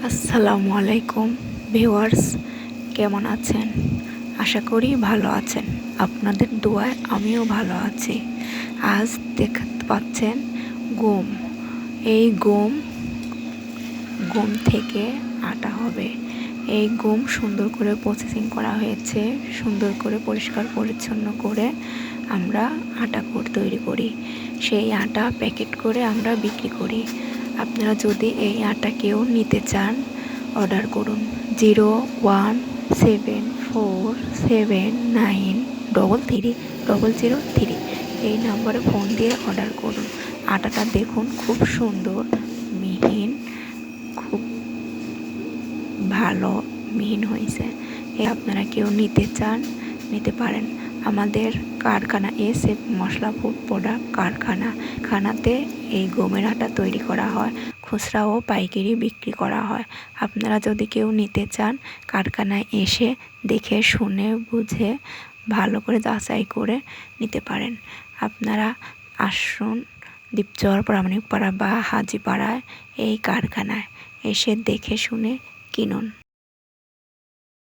আসসালামু আলাইকুম ভিউয়ার্স, কেমন আছেন? আশা করি ভালো আছেন। আপনাদের দোয়ায় আমিও ভালো আছি। আজ দেখতে পাচ্ছেন গম। এই গম থেকে আটা হবে। এই গম সুন্দর করে প্রসেসিং করা হয়েছে। সুন্দর করে পরিষ্কার পরিচ্ছন্ন করে আমরা আটা তৈরি করি। সেই আটা প্যাকেট করে আমরা বিক্রি করি। আপনারা যদি এই আটা কেউ নিতে চান, অর্ডার করুন 01747933 এই নম্বরে ফোন দিয়ে অর্ডার করুন। আটাটা দেখুন, খুব সুন্দর, মিহিন, খুব ভালো মিহিন হয়েছে। আপনারা কেউ নিতে চান নিতে পারেন। আমাদের কারখানা SF মশলা ফুড প্রোডাক্ট কারখানাতে এই গমের আটা তৈরি করা হয়, খুচরা ও পাইকারি বিক্রি করা হয়। আপনারা যদি কেউ নিতে চান, কারখানায় এসে দেখে শুনে বুঝে ভালো করে যাচাই করে নিতে পারেন। আপনারা আসুন দ্বীপচর প্রামাণিক পাড়া বা হাজিপাড়ায় এই কারখানায় এসে দেখে শুনে কিনুন।